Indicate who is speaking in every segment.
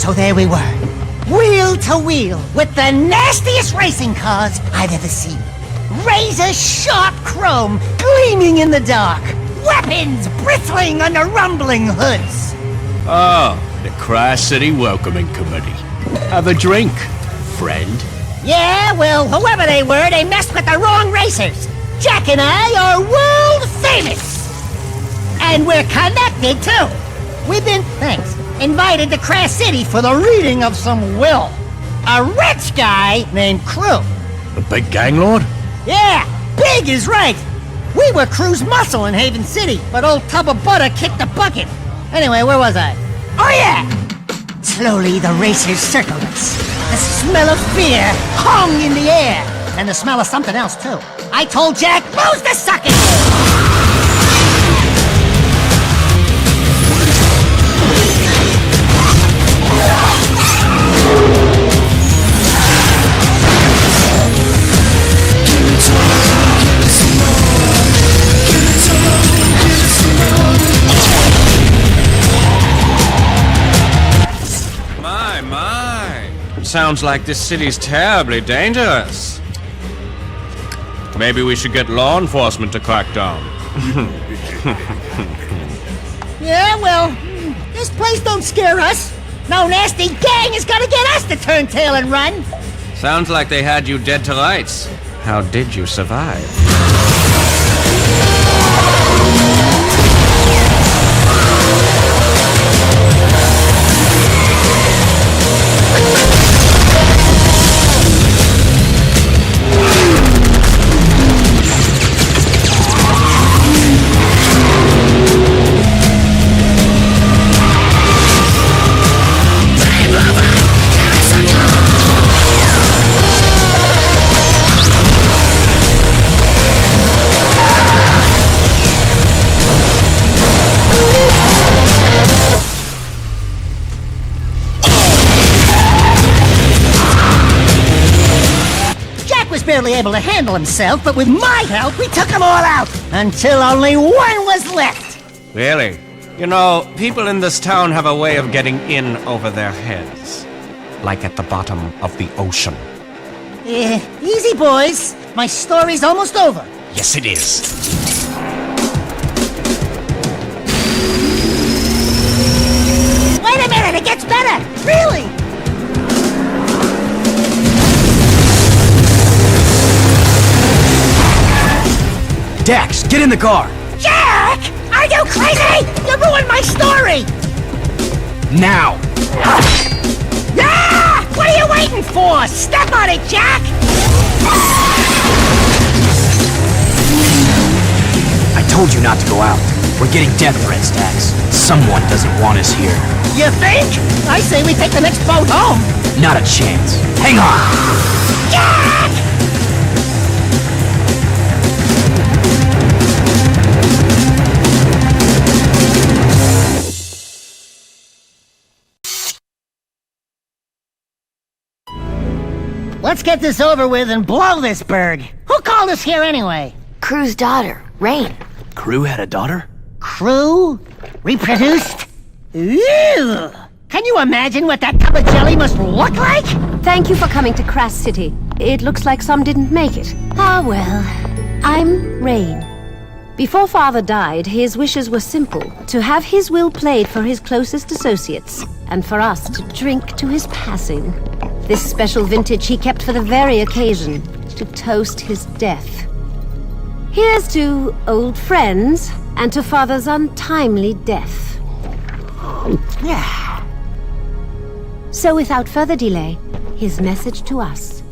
Speaker 1: So there we were, wheel to wheel, with the nastiest racing cars I've ever seen. Razor-sharp chrome gleaming in the dark, weapons bristling under rumbling hoods.
Speaker 2: Oh, the Crash City Welcoming Committee. Have a drink, friend.
Speaker 1: Yeah, well, whoever they were, they messed with the wrong racers. Jack and I are world famous. And we're connected, too. We've been, invited to Crash City for the reading of some will. A rich guy named Crew.
Speaker 2: The big gang lord?
Speaker 1: Yeah, big is right. We were Crew's muscle in Haven City, but old Tub of Butter kicked the bucket. Anyway, where was I? Oh yeah! Slowly the racers circled us. The smell of fear hung in the air. And the smell of something else, too. I told Jack, lose the sucker!
Speaker 2: Sounds like this city's terribly dangerous. Maybe we should get law enforcement to crack down.
Speaker 1: Yeah, well, this place don't scare us. No nasty gang is gonna get us to turn tail and run.
Speaker 2: Sounds like they had you dead to rights. How did you survive?
Speaker 1: Barely able to handle himself, but with my help, we took them all out, until only one was left.
Speaker 2: Really? You know, people in this town have a way of getting in over their heads. Like at the bottom of the ocean.
Speaker 1: Easy, boys. My story's almost over.
Speaker 2: Yes, it is.
Speaker 1: Wait a minute, it gets better! Really?
Speaker 3: Dax, get in the car!
Speaker 1: Jack! Are you crazy? You ruined my story!
Speaker 3: Now!
Speaker 1: Ah! What are you waiting for? Step on it, Jack!
Speaker 3: I told you not to go out. We're getting death threats, Dax. Someone doesn't want us here.
Speaker 1: You think? I say we take the next boat home.
Speaker 3: Not a chance. Hang on!
Speaker 1: Jack! Let's get this over with and blow this berg. Who called us here anyway?
Speaker 4: Crew's daughter, Rain.
Speaker 3: Crew had a daughter?
Speaker 1: Crew? Reproduced? Ew! Can you imagine what that cup of jelly must look like?
Speaker 4: Thank you for coming to Crash City. It looks like some didn't make it. Ah, well. I'm Rain. Before Father died, his wishes were simple. To have his will played for his closest associates, and for us to drink to his passing. This special vintage he kept for the very occasion, to toast his death. Here's to old friends, and to Father's untimely death. So without further delay, his message to us.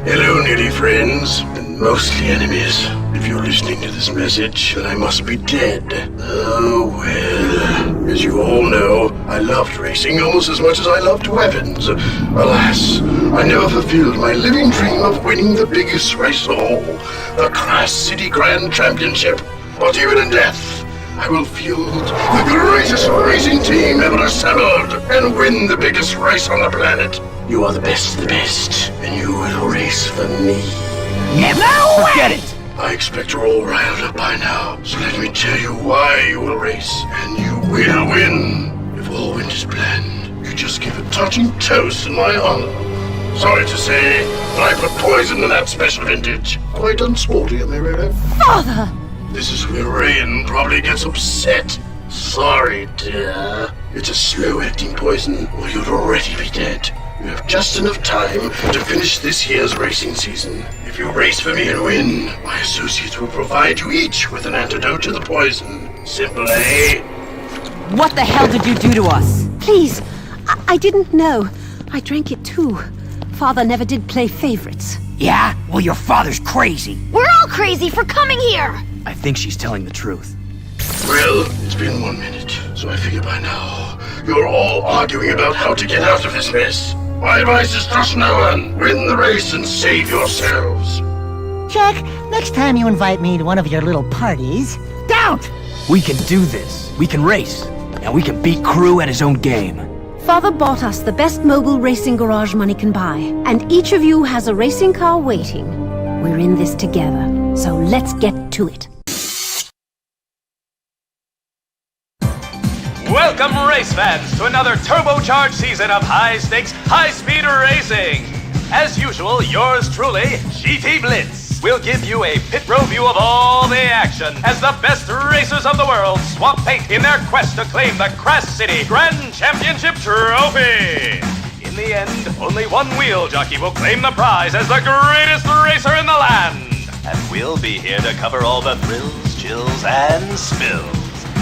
Speaker 5: Hello, nearly friends, and mostly enemies. If you're listening to this message, then I must be dead. Oh, well. As you all know, I loved racing almost as much as I loved weapons. Alas, I never fulfilled my living dream of winning the biggest race of all, the Crash City Grand Championship. But even in death, I will field the greatest racing team ever assembled and win the biggest race on the planet. You are the best of the best, and you will race for me.
Speaker 1: No way!
Speaker 3: Forget it!
Speaker 5: I expect you're all riled up by now, so let me tell you why you will race, and you will win. If all went as planned, you just give a touching toast in my honor. Sorry to say, but I put poison in that special vintage. Quite unsporty, am I right?
Speaker 4: Father!
Speaker 5: This is where Rain probably gets upset. Sorry, dear. It's a slow-acting poison, or you'd already be dead. You have just enough time to finish this year's racing season. If you race for me and win, my associates will provide you each with an antidote to the poison. Simple, eh?
Speaker 6: What the hell did you do to us?
Speaker 4: Please, I didn't know. I drank it too. Father never did play favorites.
Speaker 3: Yeah? Well, your father's crazy.
Speaker 7: We're all crazy for coming here!
Speaker 3: I think she's telling the truth.
Speaker 5: Well, it's been 1 minute, so I figure by now you're all arguing about how to get out of this mess. My advice is trust no one. Win the race and save yourselves.
Speaker 1: Jack, next time you invite me to one of your little parties, don't!
Speaker 3: We can do this. We can race. And we can beat Crew at his own game.
Speaker 4: Father bought us the best mobile racing garage money can buy, and each of you has a racing car waiting. We're in this together, so let's get to it.
Speaker 8: Welcome, race fans, to another turbocharged season of high-stakes, high-speed racing. As usual, yours truly, GT Blitz, will give you a pit row view of all the action as the best racers of the world swap paint in their quest to claim the Crash City Grand Championship Trophy. In the end, only one wheel jockey will claim the prize as the greatest racer in the land. And we'll be here to cover all the thrills, chills, and spills.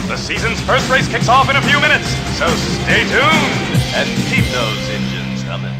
Speaker 8: The season's first race kicks off in a few minutes, so stay tuned and keep those engines coming.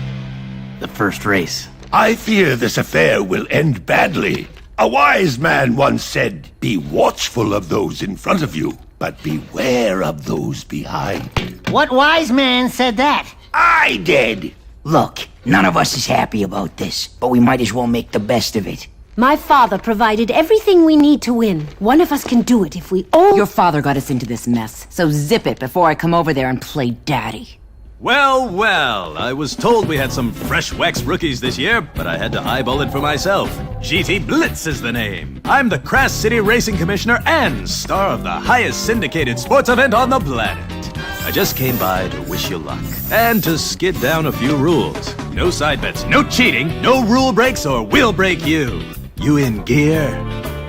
Speaker 3: The first race.
Speaker 9: I fear this affair will end badly. A wise man once said, "Be watchful of those in front of you, but beware of those behind."
Speaker 1: What wise man said that?
Speaker 9: I did.
Speaker 10: Look, none of us is happy about this, but we might as well make the best of it.
Speaker 4: My father provided everything we need to win. One of us can do it if we all...
Speaker 6: Your father got us into this mess, so zip it before I come over there and play daddy.
Speaker 8: Well, well, I was told we had some fresh wax rookies this year, but I had to eyeball it for myself. GT Blitz is the name. I'm the Crash City Racing Commissioner and star of the highest syndicated sports event on the planet. I just came by to wish you luck and to skid down a few rules. No side bets, no cheating, no rule breaks or we'll break you. You in gear?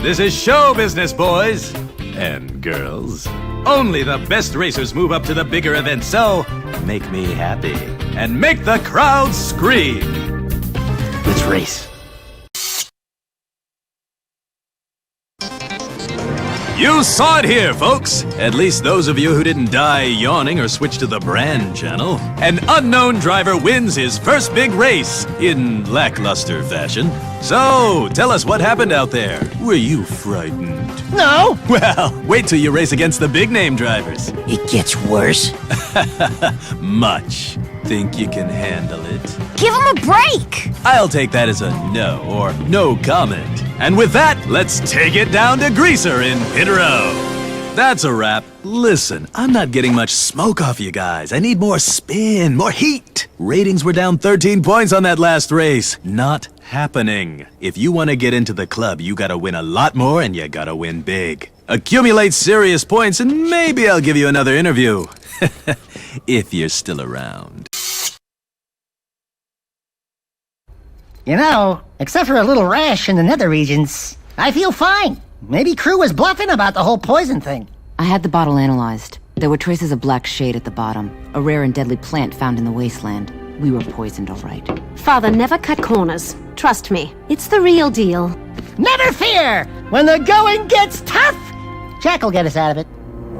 Speaker 8: This is show business, boys and girls. Only the best racers move up to the bigger events, so make me happy and make the crowd scream.
Speaker 3: Let's race.
Speaker 8: You saw it here, folks. At least those of you who didn't die yawning or switch to the brand channel. An unknown driver wins his first big race in lackluster fashion. So, tell us what happened out there. Were you frightened?
Speaker 1: No!
Speaker 8: Well, wait till you race against the big name drivers.
Speaker 10: It gets worse.
Speaker 8: Much. Think you can handle it?
Speaker 7: Give him a break!
Speaker 8: I'll take that as a no or no comment. And with that, let's take it down to Greaser in Pit Row. That's a wrap. Listen, I'm not getting much smoke off you guys. I need more spin, more heat. Ratings were down 13 points on that last race. Not happening. If you want to get into the club, you gotta win a lot more and you gotta win big. Accumulate serious points and maybe I'll give you another interview. If you're still around.
Speaker 1: You know, except for a little rash in the nether regions, I feel fine. Maybe Crew was bluffing about the whole poison thing.
Speaker 6: I had the bottle analyzed. There were traces of black shade at the bottom, a rare and deadly plant found in the wasteland. We were poisoned, all right.
Speaker 4: Father never cut corners. Trust me, it's the real deal.
Speaker 1: Never fear! When the going gets tough, Jack will get us out of it.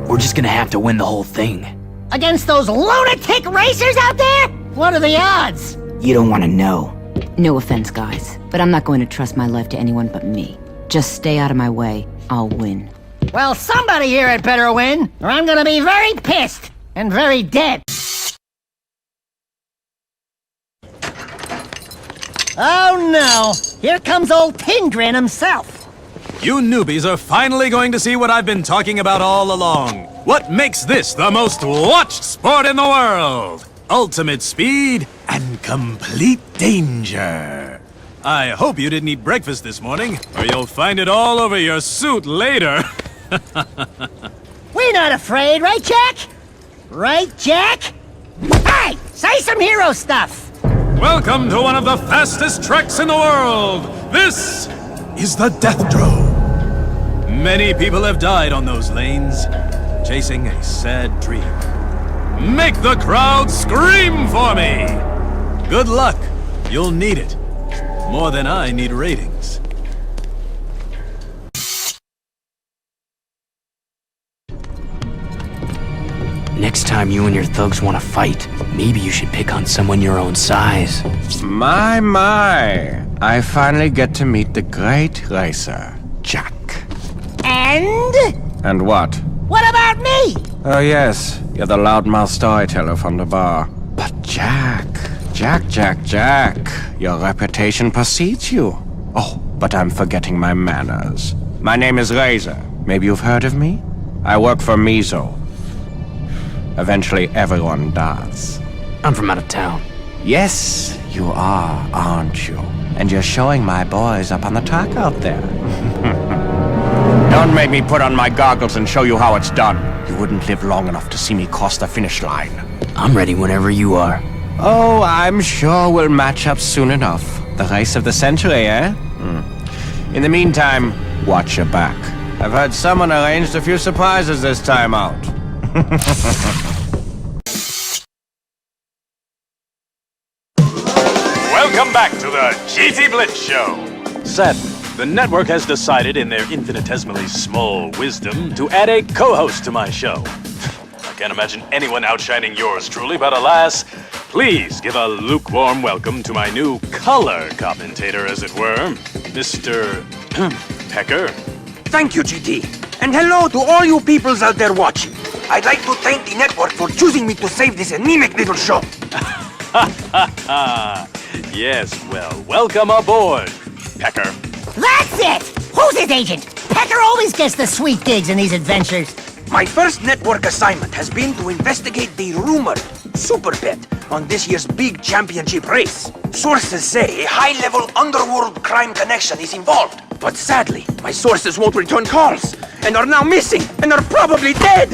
Speaker 3: We're just gonna have to win the whole thing.
Speaker 1: Against those lunatic racers out there? What are the odds?
Speaker 10: You don't want to know.
Speaker 6: No offense, guys, but I'm not going to trust my life to anyone but me. Just stay out of my way. I'll win.
Speaker 1: Well, somebody here had better win, or I'm gonna be very pissed and very dead. Oh no! Here comes old Tindrin himself.
Speaker 8: You newbies are finally going to see what I've been talking about all along. What makes this the most watched sport in the world? Ultimate speed and complete danger. I hope you didn't eat breakfast this morning, or you'll find it all over your suit later.
Speaker 1: We're not afraid, right, Jack? Right, Jack? Hey! Say some hero stuff!
Speaker 11: Welcome to one of the fastest treks in the world! This is the Death Drove. Many people have died on those lanes, chasing a sad dream. Make the crowd scream for me! Good luck. You'll need it. More than I need ratings.
Speaker 3: Next time you and your thugs want to fight, maybe you should pick on someone your own size.
Speaker 2: My. I finally get to meet the great racer, Jack.
Speaker 1: And?
Speaker 2: And what?
Speaker 1: What about me?
Speaker 2: Oh yes, you're the loudmouth storyteller from the bar. But Jack, your reputation precedes you. Oh, but I'm forgetting my manners. My name is Razor. Maybe you've heard of me? I work for Mizo. Eventually everyone does.
Speaker 3: I'm from out of town.
Speaker 2: Yes, you are, aren't you? And you're showing my boys up on the track out there. Don't make me put on my goggles and show you how it's done. You wouldn't live long enough to see me cross the finish line.
Speaker 3: I'm ready whenever you are.
Speaker 2: Oh, I'm sure we'll match up soon enough. The race of the century, eh? In the meantime, watch your back. I've heard someone arranged a few surprises this time out.
Speaker 8: Welcome back to the GT Blitz Show. Sadly, the network has decided in their infinitesimally small wisdom to add a co-host to my show. I can't imagine anyone outshining yours truly, but alas, please give a lukewarm welcome to my new color commentator, as it were, Mr. Pecker.
Speaker 10: Thank you, GT. And hello to all you peoples out there watching. I'd like to thank the network for choosing me to save this anemic little show.
Speaker 8: Yes, well, welcome aboard, Pecker.
Speaker 1: That's it! Who's his agent? Pecker always gets the sweet gigs in these adventures.
Speaker 10: My first network assignment has been to investigate the rumored super bet on this year's big championship race. Sources say a high-level underworld crime connection is involved. But sadly, my sources won't return calls, and are now missing, and are probably dead.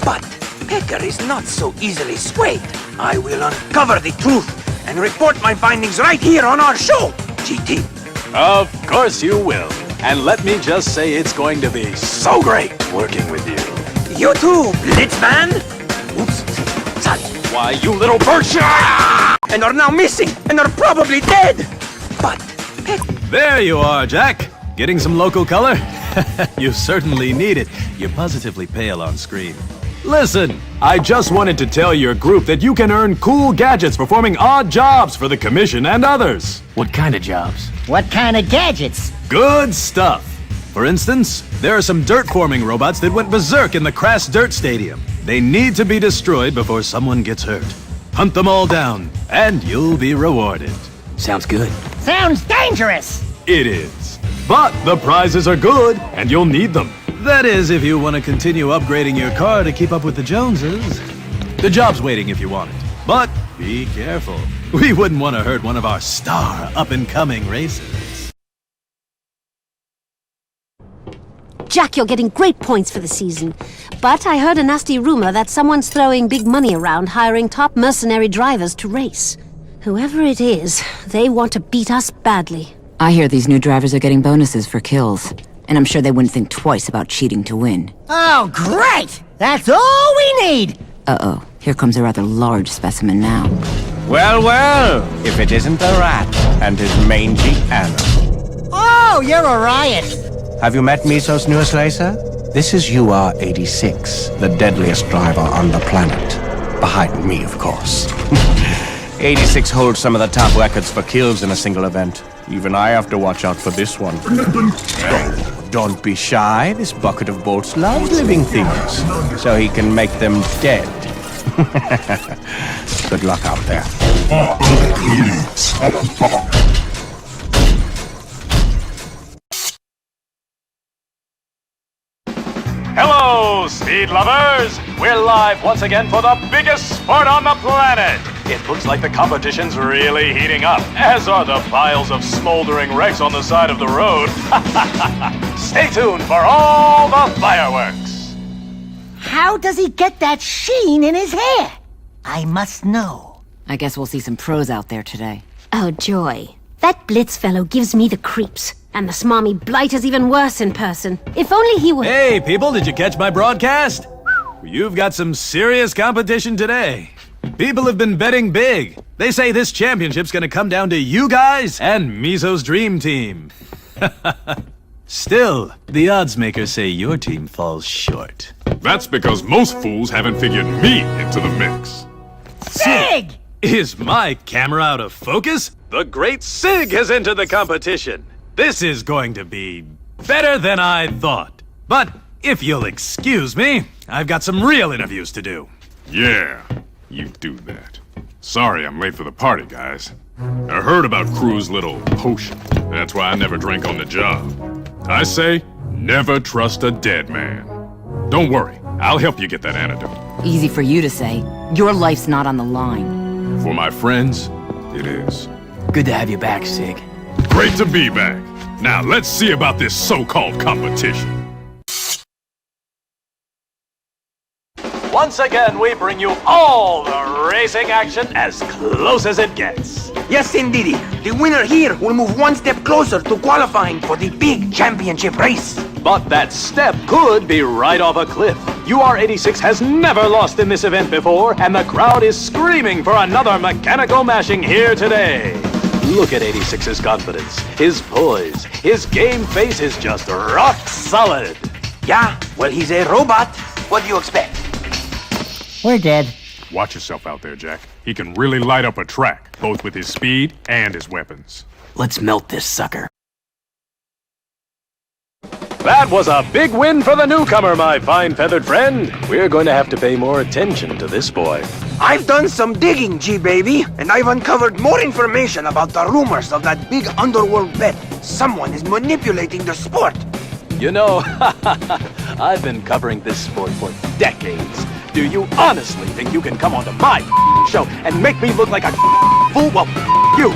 Speaker 10: But Pecker is not so easily swayed. I will uncover the truth and report my findings right here on our show, GT.
Speaker 8: Of course you will. And let me just say it's going to be so great working with you.
Speaker 10: You too, Blitzman! Oops, sorry.
Speaker 8: Why, you little birdshot!
Speaker 10: And are now missing, and are probably dead! But
Speaker 11: There you are, Jack. Getting some local color? You certainly need it. You're positively pale on screen. Listen, I just wanted to tell your group that you can earn cool gadgets performing odd jobs for the Commission and others.
Speaker 3: What kind of jobs?
Speaker 1: What kind of gadgets?
Speaker 11: Good stuff. For instance, there are some dirt forming robots that went berserk in the Crass Dirt Stadium. They need to be destroyed before someone gets hurt. Hunt them all down, and you'll be rewarded.
Speaker 3: Sounds good.
Speaker 1: Sounds dangerous!
Speaker 11: It is. But the prizes are good, and you'll need them. That is, if you want to continue upgrading your car to keep up with the Joneses. The job's waiting if you want it. But be careful. We wouldn't want to hurt one of our star up-and-coming racers.
Speaker 4: Jack, you're getting great points for the season. But I heard a nasty rumor that someone's throwing big money around hiring top mercenary drivers to race. Whoever it is, they want to beat us badly.
Speaker 6: I hear these new drivers are getting bonuses for kills. And I'm sure they wouldn't think twice about cheating to win.
Speaker 1: Oh, great! That's all we need!
Speaker 6: Uh-oh. Here comes a rather large specimen now.
Speaker 2: Well, if it isn't the rat and his mangy animal.
Speaker 1: Oh, you're a riot!
Speaker 2: Have you met Mizo's newest racer? This is UR-86, the deadliest driver on the planet. Behind me, of course. 86 holds some of the top records for kills in a single event. Even I have to watch out for this one. Don't be shy. This bucket of bolts loves living things, so he can make them dead. Good luck out there.
Speaker 8: Hello, speed lovers! We're live once again for the biggest sport on the planet! It looks like the competition's really heating up, as are the piles of smoldering wrecks on the side of the road. Stay tuned for all the fireworks!
Speaker 1: How does he get that sheen in his hair? I must know.
Speaker 6: I guess we'll see some pros out there today.
Speaker 4: Oh, joy. That Blitz fellow gives me the creeps. And the smarmy Blight is even worse in person. If only he were—
Speaker 11: Hey, people, did you catch my broadcast? You've got some serious competition today. People have been betting big. They say this championship's gonna come down to you guys and Mizo's dream team. Still, the odds makers say your team falls short.
Speaker 12: That's because most fools haven't figured me into the mix.
Speaker 1: Sig!
Speaker 11: Is my camera out of focus? The great Sig has entered the competition. This is going to be better than I thought. But if you'll excuse me, I've got some real interviews to do.
Speaker 12: Yeah, you do that. Sorry I'm late for the party, guys. I heard about Crew's little potion. That's why I never drank on the job. I say, never trust a dead man. Don't worry, I'll help you get that antidote.
Speaker 6: Easy for you to say. Your life's not on the line.
Speaker 12: For my friends, it is.
Speaker 3: Good to have you back, Sig.
Speaker 12: Great to be back. Now let's see about this so-called competition.
Speaker 8: Once again, we bring you all the racing action as close as it gets.
Speaker 10: Yes, indeedy. The winner here will move one step closer to qualifying for the big championship race.
Speaker 8: But that step could be right off a cliff. UR86 has never lost in this event before, and the crowd is screaming for another mechanical mashing here today. Look at 86's confidence, his poise, his game face is just rock solid.
Speaker 10: Yeah, well, he's a robot. What do you expect?
Speaker 1: We're dead.
Speaker 12: Watch yourself out there, Jack. He can really light up a track, both with his speed and his weapons.
Speaker 3: Let's melt this sucker.
Speaker 8: That was a big win for the newcomer, my fine feathered friend. We're going to have to pay more attention to this boy.
Speaker 10: I've done some digging, G-Baby, and I've uncovered more information about the rumors of that big underworld bet. Someone is manipulating the sport.
Speaker 8: You know, I've been covering this sport for decades. Do you honestly think you can come onto my show and make me look like a fool? Well, you.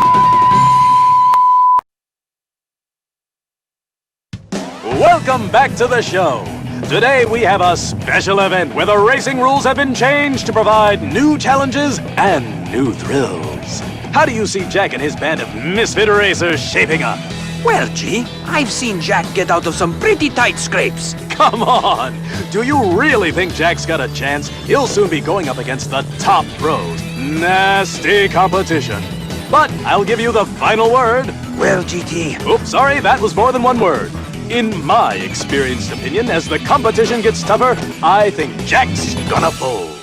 Speaker 8: Welcome back to the show. Today we have a special event where the racing rules have been changed to provide new challenges and new thrills. How do you see Jack and his band of misfit racers shaping up?
Speaker 10: Well, G, I've seen Jack get out of some pretty tight scrapes.
Speaker 8: Come on! Do you really think Jack's got a chance? He'll soon be going up against the top pros. Nasty competition. But I'll give you the final word.
Speaker 10: Well, GT.
Speaker 8: Oops, sorry, that was more than one word. In my experienced opinion, as the competition gets tougher, I think Jack's gonna fold.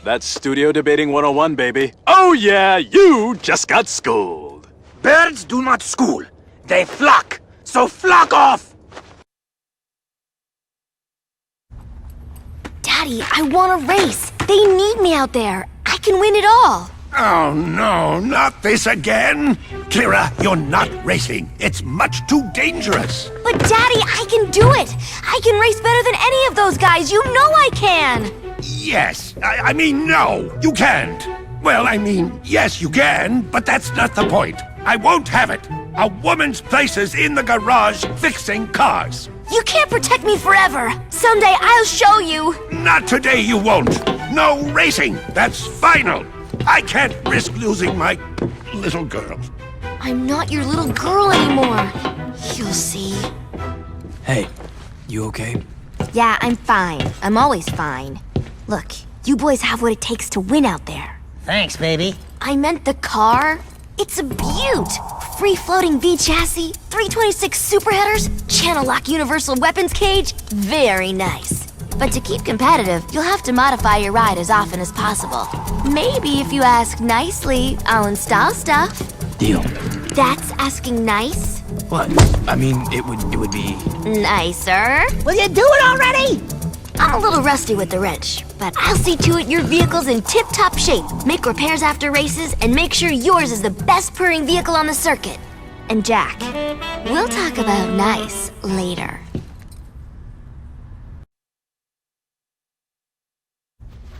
Speaker 8: That's Studio Debating 101, baby. Oh yeah, you just got schooled.
Speaker 10: Birds do not school. They flock. So flock off!
Speaker 7: Daddy, I want to race. They need me out there. I can win it all.
Speaker 9: Oh no, not this again! Kira, you're not racing. It's much too dangerous.
Speaker 7: But Daddy, I can do it. I can race better than any of those guys. You know I can.
Speaker 9: Yes, I mean no, you can't. Well, I mean, yes you can, but that's not the point. I won't have it. A woman's place is in the garage fixing cars.
Speaker 7: You can't protect me forever. Someday I'll show you.
Speaker 9: Not today you won't. No racing. That's final. I can't risk losing my little girl.
Speaker 7: I'm not your little girl anymore. You'll see.
Speaker 3: Hey, you okay?
Speaker 7: Yeah, I'm fine. I'm always fine. Look, you boys have what it takes to win out there.
Speaker 1: Thanks, baby.
Speaker 7: I meant the car. It's a beaut. Free-floating V-chassis, 326 super headers, channel lock universal weapons cage. Very nice. But to keep competitive, you'll have to modify your ride as often as possible. Maybe if you ask nicely, I'll install stuff.
Speaker 3: Deal.
Speaker 7: That's asking nice?
Speaker 3: What? I mean, it would be...
Speaker 7: Nicer?
Speaker 1: Will you do it already?
Speaker 7: I'm a little rusty with the wrench, but I'll see to it your vehicle's in tip-top shape, make repairs after races, and make sure yours is the best purring vehicle on the circuit. And Jack, we'll talk about nice later.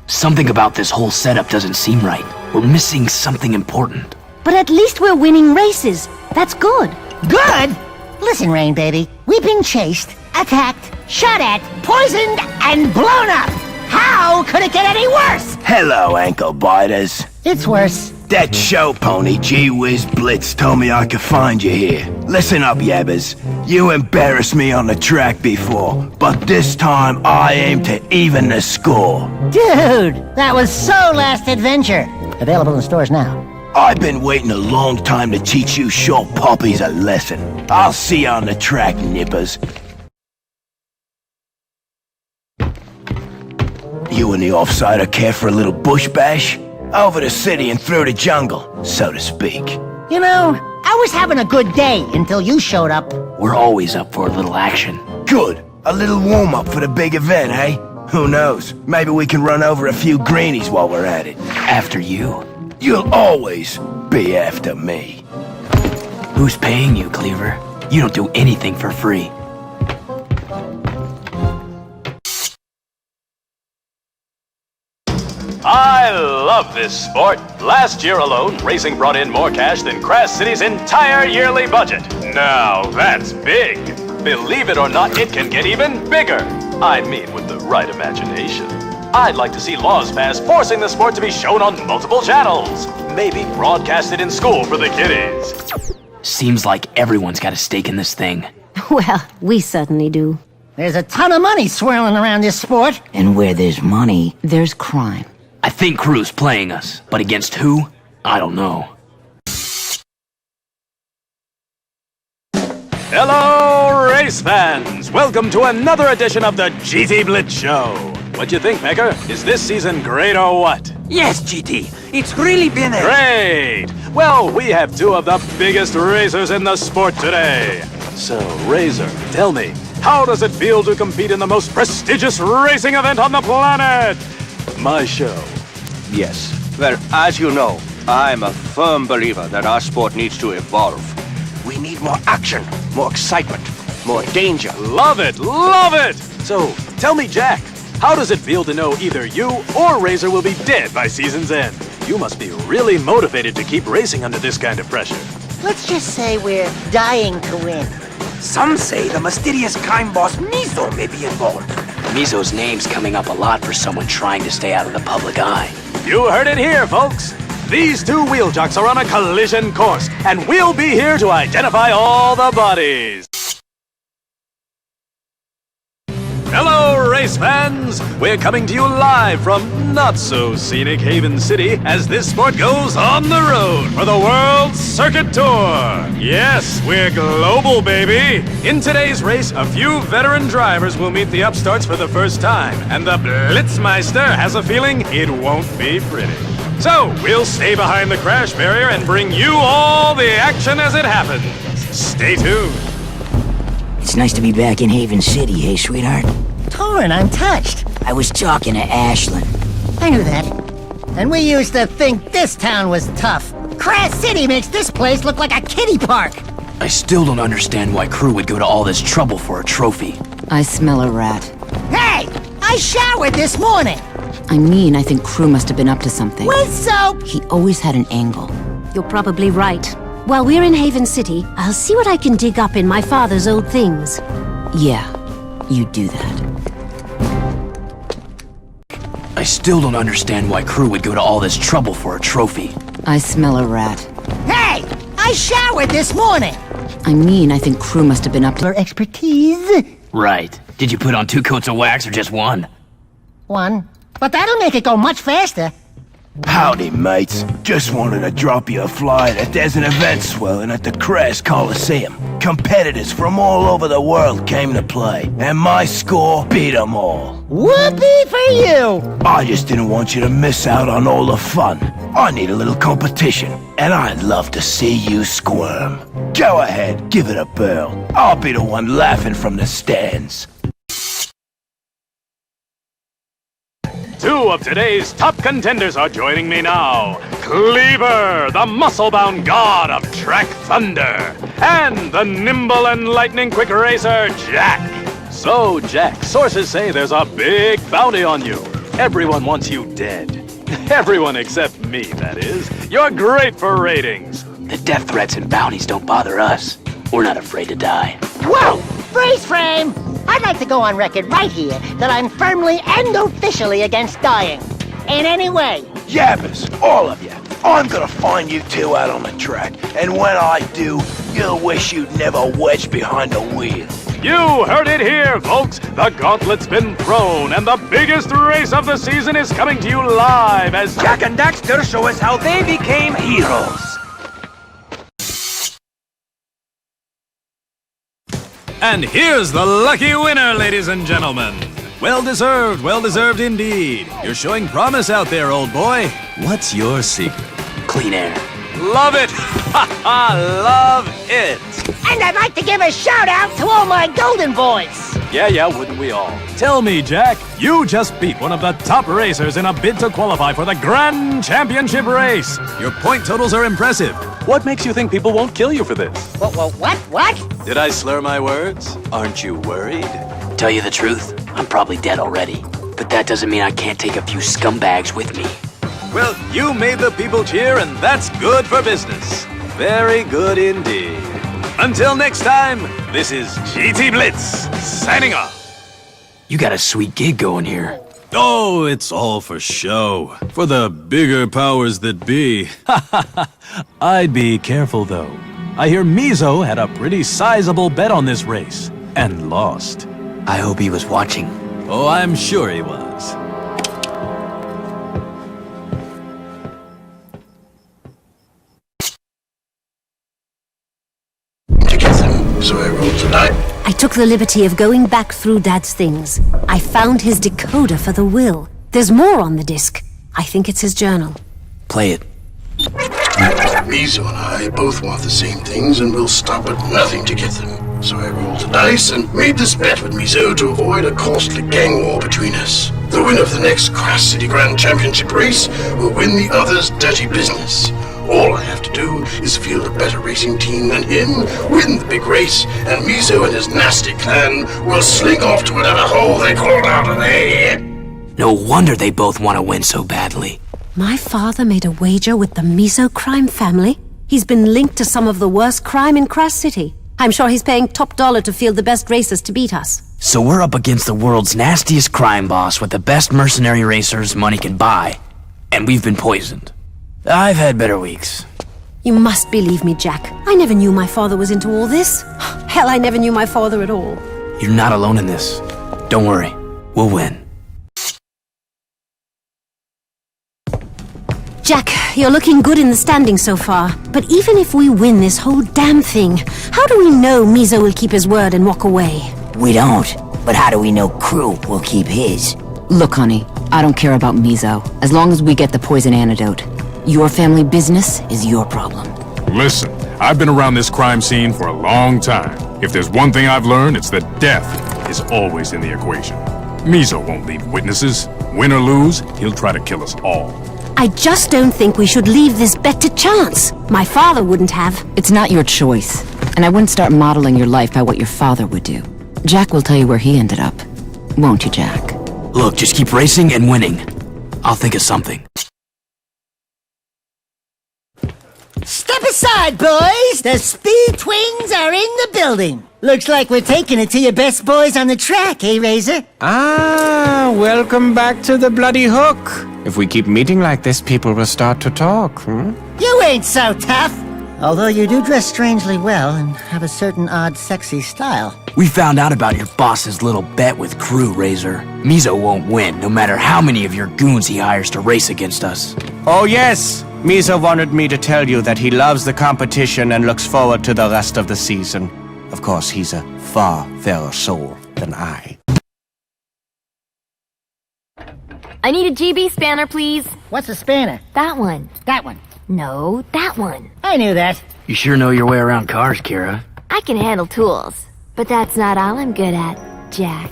Speaker 3: Something about this whole setup doesn't seem right. We're missing something important.
Speaker 4: But at least we're winning races. That's good.
Speaker 1: Good? Listen, Rain baby, we've been chased, attacked, shot at, poisoned, and blown up. How could it get any worse?
Speaker 9: Hello, ankle biters.
Speaker 1: It's worse.
Speaker 10: That show pony, Gee Whiz Blitz, told me I could find you here. Listen up, yabbers. You embarrassed me on the track before, but this time I aim to even the score.
Speaker 1: Dude, that was so Last Adventure. Available in stores now.
Speaker 10: I've been waiting a long time to teach you short puppies a lesson. I'll see you on the track, nippers. You and the offsider care for a little bush bash? Over the city and through the jungle, so to speak.
Speaker 1: You know, I was having a good day until you showed up.
Speaker 3: We're always up for a little action.
Speaker 10: Good. A little warm-up for the big event, eh? Who knows? Maybe we can run over a few greenies while we're at it.
Speaker 3: After you.
Speaker 10: You'll always be after me.
Speaker 3: Who's paying you, Cleaver? You don't do anything for free.
Speaker 8: I love this sport. Last year alone, racing brought in more cash than Crash City's entire yearly budget. Now that's big. Believe it or not, it can get even bigger. I mean, with the right imagination. I'd like to see laws passed forcing the sport to be shown on multiple channels. Maybe broadcasted in school for the kiddies.
Speaker 3: Seems like everyone's got a stake in this thing.
Speaker 4: Well, we certainly do.
Speaker 1: There's a ton of money swirling around this sport.
Speaker 6: And where there's money, there's crime.
Speaker 3: I think Crew's playing us, but against who? I don't know.
Speaker 11: Hello, race fans! Welcome to another edition of the GT Blitz Show. What you think, Becker? Is this season great or what?
Speaker 10: Yes, GT. It's really been a...
Speaker 11: Great! Well, we have two of the biggest racers in the sport today. So, Razor, tell me, how does it feel to compete in the most prestigious racing event on the planet? My show.
Speaker 2: Yes. Well, as you know, I'm a firm believer that our sport needs to evolve.
Speaker 10: We need more action, more excitement, more danger.
Speaker 11: Love it! Love it! So, tell me, Jack, how does it feel to know either you or Razor will be dead by season's end? You must be really motivated to keep racing under this kind of pressure.
Speaker 1: Let's just say we're dying to win.
Speaker 10: Some say the mysterious crime boss Mizo may be involved.
Speaker 3: Mizo's name's coming up a lot for someone trying to stay out of the public eye.
Speaker 11: You heard it here, folks. These two wheel jocks are on a collision course, and we'll be here to identify all the bodies. Hello, race fans! We're coming to you live from not-so-scenic Haven City as this sport goes on the road for the World Circuit Tour. Yes, we're global, baby! In today's race, a few veteran drivers will meet the upstarts for the first time, and the Blitzmeister has a feeling it won't be pretty. So, we'll stay behind the crash barrier and bring you all the action as it happens. Stay tuned.
Speaker 13: It's nice to be back in Haven City, hey, sweetheart?
Speaker 1: Torrin, I'm touched.
Speaker 13: I was talking to Ashlyn.
Speaker 1: I knew that. And we used to think this town was tough. Crash City makes this place look like a kiddie park.
Speaker 3: I still don't understand why Crew would go to all this trouble for a trophy.
Speaker 6: I smell a rat.
Speaker 1: Hey! I showered this morning!
Speaker 6: I mean, I think Crew must have been up to something.
Speaker 1: With soap!
Speaker 6: He always had an angle.
Speaker 4: You're probably right. While we're in Haven City, I'll see what I can dig up in my father's old things.
Speaker 6: Yeah, you do that.
Speaker 3: I still don't understand why Crew would go to all this trouble for a trophy.
Speaker 6: I smell a rat.
Speaker 1: Hey! I showered this morning!
Speaker 6: I mean, I think Crew must have been up to...
Speaker 1: Your expertise?
Speaker 3: Right. Did you put on 2 coats of wax or just one?
Speaker 1: One. But that'll make it go much faster.
Speaker 10: Howdy, mates. Just wanted to drop you a fly that there's an event swelling at the Crash Coliseum. Competitors from all over the world came to play, and my score beat them all.
Speaker 1: Whoopee for you!
Speaker 10: I just didn't want you to miss out on all the fun. I need a little competition, and I'd love to see you squirm. Go ahead, give it a whirl. I'll be the one laughing from the stands.
Speaker 8: Two of today's top contenders are joining me now. Cleaver, the muscle-bound god of track thunder, and the nimble and lightning-quick racer, Jack. So, Jack, sources say there's a big bounty on you. Everyone wants you dead. Everyone except me, that is. You're great for ratings.
Speaker 3: The death threats and bounties don't bother us. We're not afraid to die.
Speaker 1: Whoa! Freeze frame! I'd like to go on record right here that I'm firmly and officially against dying. In any way.
Speaker 10: Yabbers, all of you. I'm gonna find you two out on the track, and when I do, you'll wish you'd never wedged behind the wheel.
Speaker 8: You heard it here, folks. The gauntlet's been thrown, and the biggest race of the season is coming to you live as
Speaker 10: Jak and Daxter show us how they became heroes.
Speaker 11: And here's the lucky winner, ladies and gentlemen. Well deserved indeed. You're showing promise out there, old boy. What's your secret?
Speaker 10: Clean air.
Speaker 8: Love it! Ha ha! Love it!
Speaker 1: And I'd like to give a shout out to all my golden boys.
Speaker 8: Yeah, wouldn't we all?
Speaker 11: Tell me, Jack, you just beat one of the top racers in a bid to qualify for the Grand Championship race. Your point totals are impressive.
Speaker 8: What makes you think people won't kill you for this?
Speaker 1: What?
Speaker 8: Did I slur my words? Aren't you worried?
Speaker 13: Tell you the truth, I'm probably dead already. But that doesn't mean I can't take a few scumbags with me.
Speaker 11: Well, you made the people cheer, and that's good for business. Very good indeed. Until next time, this is GT Blitz, signing off.
Speaker 13: You got a sweet gig going here.
Speaker 11: Oh, it's all for show. For the bigger powers that be. I'd be careful, though. I hear Mizo had a pretty sizable bet on this race, and lost.
Speaker 13: I hope he was watching.
Speaker 11: Oh, I'm sure he was.
Speaker 5: To get them, so I rolled tonight.
Speaker 4: I took the liberty of going back through Dad's things. I found his decoder for the will. There's more on the disc. I think it's his journal.
Speaker 13: Play it.
Speaker 5: Mizo and I both want the same things, and we'll stop at nothing to get them. So I rolled the dice and made this bet with Mizo to avoid a costly gang war between us. The winner of the next Crash City Grand Championship race will win the other's dirty business. All I have to do is field a better racing team than him, win the big race, and Mizo and his nasty clan will slink off to whatever hole they crawled out of their.
Speaker 13: No wonder they both want to win so badly.
Speaker 4: My father made a wager with the Mizo crime family. He's been linked to some of the worst crime in Crash City. I'm sure he's paying top dollar to field the best racers to beat us.
Speaker 13: So we're up against the world's nastiest crime boss with the best mercenary racers money can buy. And we've been poisoned. I've had better weeks.
Speaker 4: You must believe me, Jack. I never knew my father was into all this. Hell, I never knew my father at all.
Speaker 13: You're not alone in this. Don't worry. We'll win.
Speaker 4: Jack, you're looking good in the standings so far. But even if we win this whole damn thing, how do we know Mizo will keep his word and walk away?
Speaker 13: We don't. But how do we know Crew will keep his?
Speaker 6: Look, honey, I don't care about Mizo, as long as we get the poison antidote. Your family business is your problem.
Speaker 12: Listen, I've been around this crime scene for a long time. If there's one thing I've learned, it's that death is always in the equation. Mizo won't leave witnesses. Win or lose, he'll try to kill us all.
Speaker 4: I just don't think we should leave this bet to chance. My father wouldn't have.
Speaker 6: It's not your choice, and I wouldn't start modeling your life by what your father would do. Jack will tell you where he ended up. Won't you, Jack?
Speaker 13: Look, just keep racing and winning. I'll think of something.
Speaker 1: Step aside, boys! The Speed Twins are in the building. Looks like we're taking it to your best boys on the track, eh, Razor?
Speaker 2: Ah, welcome back to the Bloody Hook. If we keep meeting like this, people will start to talk,
Speaker 1: You ain't so tough. Although you do dress strangely well and have a certain odd sexy style.
Speaker 13: We found out about your boss's little bet with Crew, Razor. Mizo won't win, no matter how many of your goons he hires to race against us.
Speaker 2: Oh yes, Mizo wanted me to tell you that he loves the competition and looks forward to the rest of the season. Of course, he's a far fairer soul than I.
Speaker 7: I need a GB spanner, please.
Speaker 1: What's a spanner?
Speaker 7: That one.
Speaker 1: That one.
Speaker 7: No, that one.
Speaker 1: I knew that.
Speaker 13: You sure know your way around cars, Kira.
Speaker 7: I can handle tools, but that's not all I'm good at, Jack.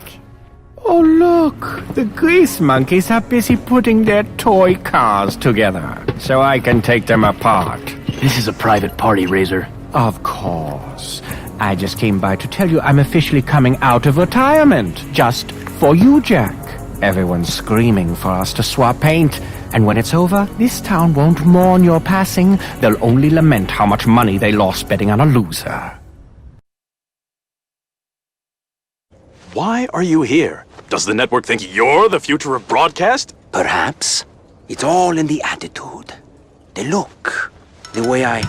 Speaker 2: Oh look, the Grease Monkeys are busy putting their toy cars together, so I can take them apart.
Speaker 13: This is a private party, Razor.
Speaker 2: Of course. I just came by to tell you I'm officially coming out of retirement, just for you, Jack. Everyone's screaming for us to swap paint, and when it's over, this town won't mourn your passing. They'll only lament how much money they lost betting on a loser.
Speaker 8: Why are you here? Does the network think you're the future of broadcast?
Speaker 10: Perhaps. It's all in the attitude. the look, the way I...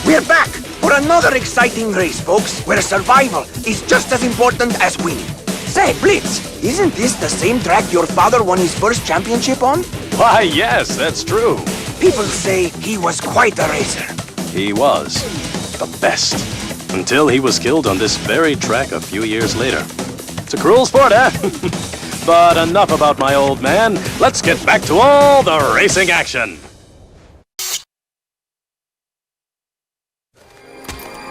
Speaker 10: We're back for another exciting race, folks, where survival is just as important as winning. Say, Blitz, isn't this the same track your father won his first championship on?
Speaker 8: Why, yes, that's true.
Speaker 10: People say he was quite a racer.
Speaker 8: He was. The best. Until he was killed on this very track a few years later. It's a cruel sport, eh? But enough about my old man. Let's get back to all the racing action.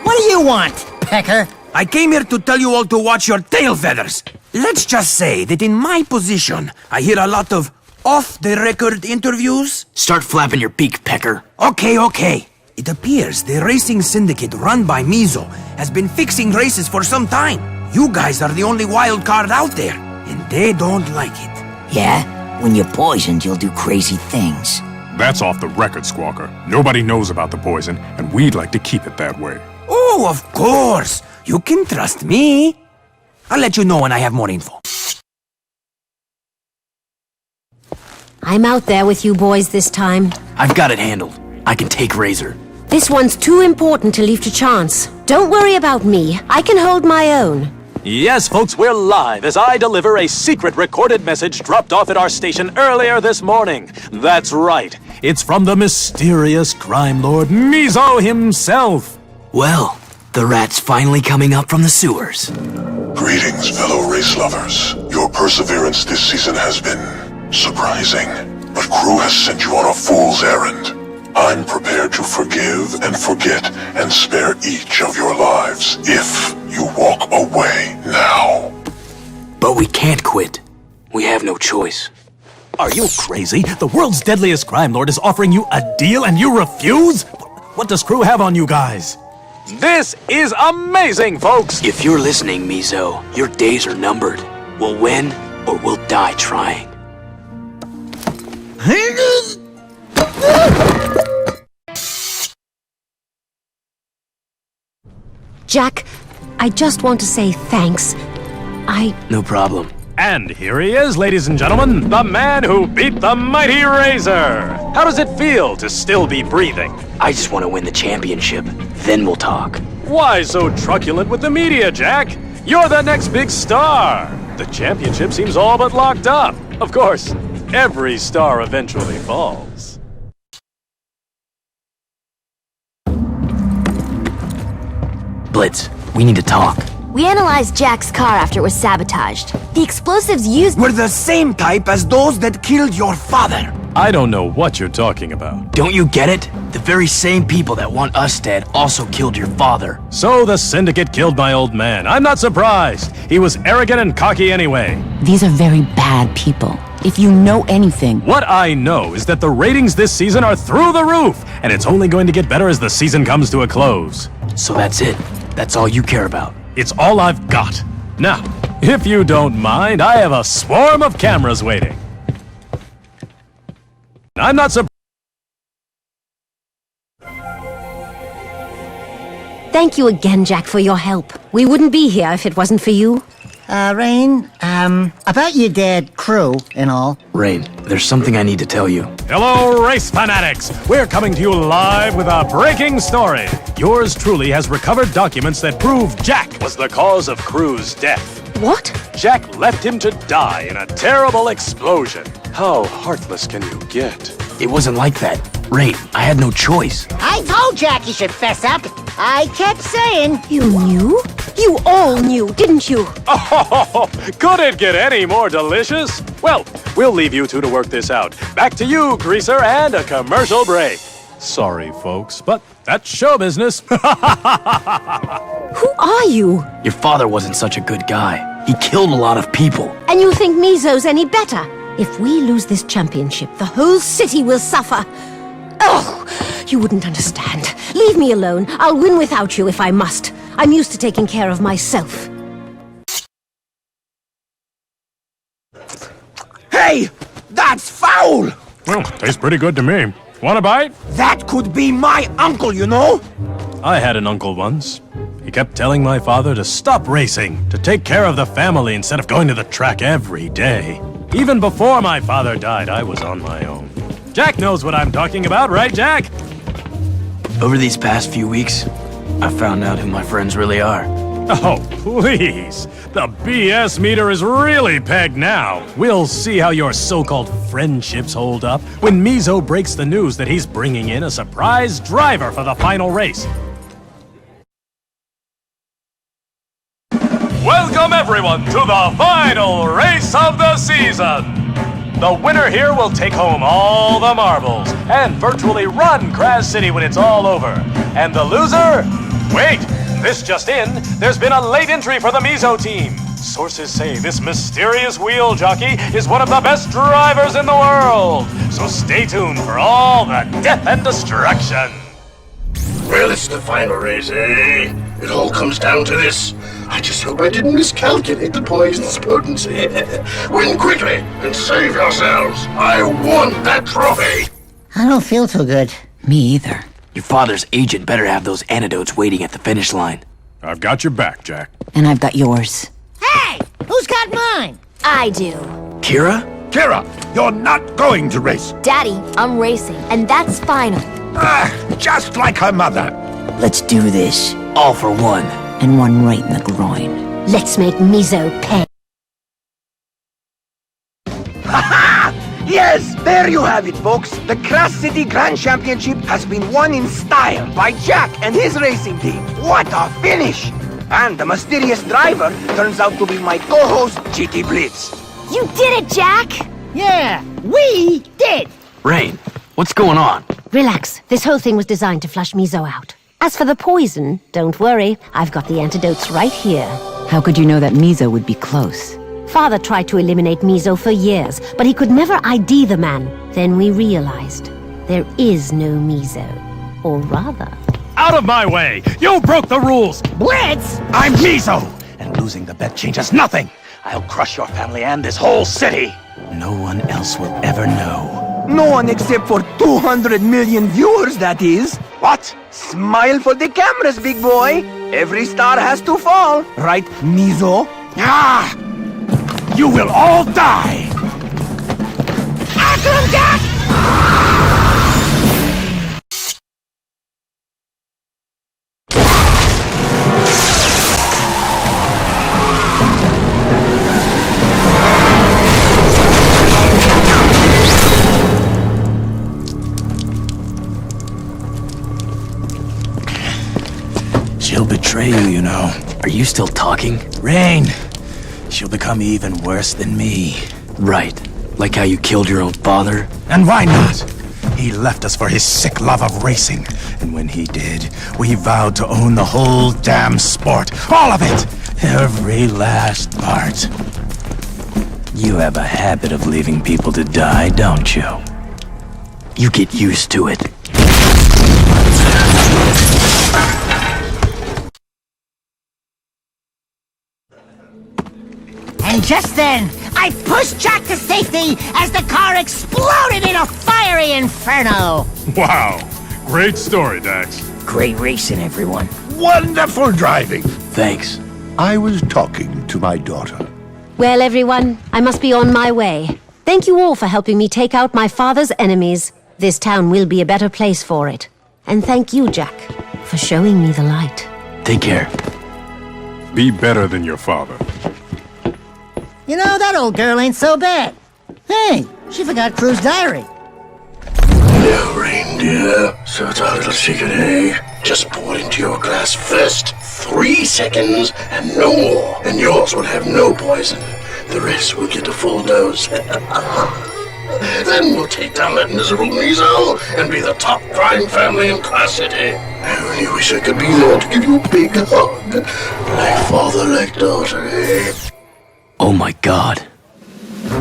Speaker 1: What do you want, Pecker?
Speaker 10: I came here to tell you all to watch your tail feathers. Let's just say that in my position, I hear a lot of off-the-record interviews.
Speaker 13: Start flapping your beak, Pecker.
Speaker 10: Okay. It appears the racing syndicate run by Mizo has been fixing races for some time. You guys are the only wild card out there, and they don't like it.
Speaker 14: Yeah? When you're poisoned, you'll do crazy things.
Speaker 12: That's off the record, Squawker. Nobody knows about the poison, and we'd like to keep it that way.
Speaker 10: Oh, of course. You can trust me. I'll let you know when I have more info.
Speaker 4: I'm out there with you boys this time.
Speaker 13: I've got it handled. I can take Razor.
Speaker 4: This one's too important to leave to chance. Don't worry about me. I can hold my own.
Speaker 8: Yes, folks, we're live as I deliver a secret recorded message dropped off at our station earlier this morning. That's right. It's from the mysterious crime lord Mizo himself.
Speaker 13: Well, the rat's finally coming up from the sewers.
Speaker 15: Greetings, fellow race lovers. Your perseverance this season has been surprising, but Crew has sent you on a fool's errand. I'm prepared to forgive and forget and spare each of your lives if you walk away now.
Speaker 13: But we can't quit. We have no choice.
Speaker 8: Are you crazy? The world's deadliest crime lord is offering you a deal and you refuse? What does Crew have on you guys? This is amazing, folks!
Speaker 13: If you're listening, Mizo, your days are numbered. We'll win or we'll die trying.
Speaker 4: Jack, I just want to say thanks.
Speaker 13: No problem.
Speaker 8: And here he is, ladies and gentlemen, the man who beat the mighty Razor. How does it feel to still be breathing?
Speaker 13: I just want to win the championship. Then we'll talk.
Speaker 8: Why so truculent with the media, Jack? You're the next big star. The championship seems all but locked up. Of course, every star eventually falls.
Speaker 13: Blitz, we need to talk.
Speaker 7: We analyzed Jack's car after it was sabotaged. The explosives used
Speaker 10: were the same type as those that killed your father.
Speaker 8: I don't know what you're talking about.
Speaker 13: Don't you get it? The very same people that want us dead also killed your father.
Speaker 8: So the Syndicate killed my old man. I'm not surprised. He was arrogant and cocky anyway.
Speaker 6: These are very bad people. If you know anything...
Speaker 8: What I know is that the ratings this season are through the roof, and it's only going to get better as the season comes to a close.
Speaker 13: So that's it? That's all you care about?
Speaker 8: It's all I've got. Now, if you don't mind, I have a swarm of cameras waiting. I'm not surprised.
Speaker 4: Thank you again, Jack, for your help. We wouldn't be here if it wasn't for you.
Speaker 1: Rain, about your dad, Crew, and all.
Speaker 13: Rain, there's something I need to tell you.
Speaker 8: Hello, race fanatics! We're coming to you live with a breaking story. Yours truly has recovered documents that prove Jack was the cause of Crew's death.
Speaker 4: What?
Speaker 8: Jack left him to die in a terrible explosion. How heartless can you get?
Speaker 13: It wasn't like that. Rain, I had no choice.
Speaker 1: I told Jack he should fess up. I kept saying...
Speaker 4: You knew? You all knew, didn't you?
Speaker 8: Oh, could it get any more delicious? Well, we'll leave you two to work this out. Back to you, Greaser, and a commercial break. Sorry, folks, but that's show business.
Speaker 4: Who are you?
Speaker 13: Your father wasn't such a good guy. He killed a lot of people.
Speaker 4: And you think Mizo's any better? If we lose this championship, the whole city will suffer. Oh, you wouldn't understand. Leave me alone. I'll win without you if I must. I'm used to taking care of myself.
Speaker 10: Hey! That's foul!
Speaker 12: Well, tastes pretty good to me. Want a bite?
Speaker 10: That could be my uncle, you know?
Speaker 8: I had an uncle once. He kept telling my father to stop racing, to take care of the family instead of going to the track every day. Even before my father died, I was on my own.
Speaker 11: Jack knows what I'm talking about, right, Jack?
Speaker 13: Over these past few weeks, I found out who my friends really are.
Speaker 11: Oh, please. The BS meter is really pegged now. We'll see how your so-called friendships hold up when Mizo breaks the news that he's bringing in a surprise driver for the final race. Welcome everyone to the final race of the season! The winner here will take home all the marbles and virtually run Crash City when it's all over. And the loser? Wait! This just in, there's been a late entry for the Mizo team. Sources say this mysterious wheel jockey is one of the best drivers in the world. So stay tuned for all the death and destruction.
Speaker 5: Well, it's the final race, eh? It all comes down to this. I just hope I didn't miscalculate the poison's potency. Win quickly and save yourselves. I want that trophy.
Speaker 1: I don't feel too good.
Speaker 6: Me either.
Speaker 13: Your father's agent better have those antidotes waiting at the finish line.
Speaker 12: I've got your back, Jack.
Speaker 6: And I've got yours.
Speaker 1: Hey! Who's got mine?
Speaker 7: I do.
Speaker 13: Kira?
Speaker 9: Kira, you're not going to race.
Speaker 7: Daddy, I'm racing, and that's final.
Speaker 9: Just like her mother.
Speaker 14: Let's do this.
Speaker 13: All for one.
Speaker 14: And one right in the groin.
Speaker 4: Let's make Mizo pay.
Speaker 10: Yes, there you have it, folks. The Crash City Grand Championship has been won in style by Jack and his racing team. What a finish! And the mysterious driver turns out to be my co-host, GT Blitz.
Speaker 4: You did it, Jack!
Speaker 1: Yeah, we did!
Speaker 13: Rain, what's going on?
Speaker 4: Relax. This whole thing was designed to flush Mizo out. As for the poison, don't worry. I've got the antidotes right here.
Speaker 6: How could you know that Mizo would be close?
Speaker 4: Father tried to eliminate Mizo for years, but he could never ID the man. Then we realized there is no Mizo. Or rather...
Speaker 11: Out of my way! You broke the rules!
Speaker 1: Blitz!
Speaker 9: I'm Mizo, and losing the bet changes nothing. I'll crush your family and this whole city. No one else will ever know.
Speaker 10: No one except for 200 million viewers, that is.
Speaker 9: What?
Speaker 10: Smile for the cameras, big boy. Every star has to fall, right, Mizo?
Speaker 9: Ah! You will all die!
Speaker 1: Akram Jack!
Speaker 9: She'll betray you, you know.
Speaker 13: Are you still talking?
Speaker 9: Rain. She'll become even worse than me.
Speaker 13: Right. Like how you killed your own father?
Speaker 9: And why not? He left us for his sick love of racing. And when he did, we vowed to own the whole damn sport. All of it! Every last part. You have a habit of leaving people to die, don't you?
Speaker 13: You get used to it.
Speaker 1: And just then, I pushed Jack to safety as the car exploded in a fiery inferno.
Speaker 12: Wow. Great story, Dax.
Speaker 14: Great racing, everyone.
Speaker 9: Wonderful driving.
Speaker 13: Thanks.
Speaker 9: I was talking to my daughter.
Speaker 4: Well, everyone, I must be on my way. Thank you all for helping me take out my father's enemies. This town will be a better place for it. And thank you, Jack, for showing me the light.
Speaker 13: Take care.
Speaker 12: Be better than your father.
Speaker 1: You know, that old girl ain't so bad. Hey, she forgot Crew's diary.
Speaker 5: No reindeer, so it's our little secret, eh? Just pour into your glass first. 3 seconds and no more. And yours will have no poison. The rest will get a full dose. Then we'll take down that miserable Mizo and be the top crime family in Crash City. I only wish I could be there to give you a big hug. Like father, like daughter, eh?
Speaker 13: Oh my god.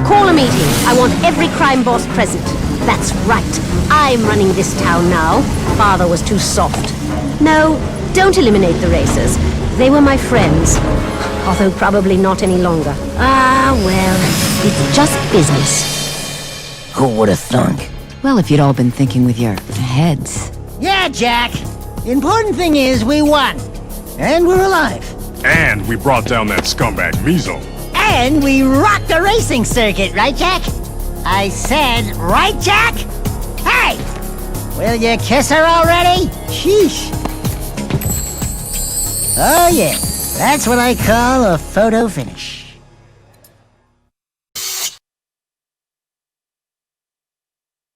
Speaker 4: Call a meeting. I want every crime boss present. That's right. I'm running this town now. Father was too soft. No, don't eliminate the racers. They were my friends. Although probably not any longer. Ah, well, it's just business.
Speaker 14: Who would have thunk?
Speaker 6: Well, if you'd all been thinking with your heads.
Speaker 1: Yeah, Jack. The important thing is we won. And we're alive.
Speaker 12: And we brought down that scumbag Mizo.
Speaker 1: And we rocked the racing circuit, right, Jack? I said, right, Jack? Hey! Will you kiss her already? Sheesh. Oh yeah, that's what I call a photo finish.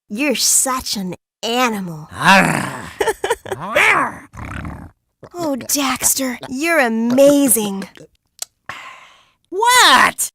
Speaker 16: You're such an animal. Oh, Daxter, you're amazing.
Speaker 1: What?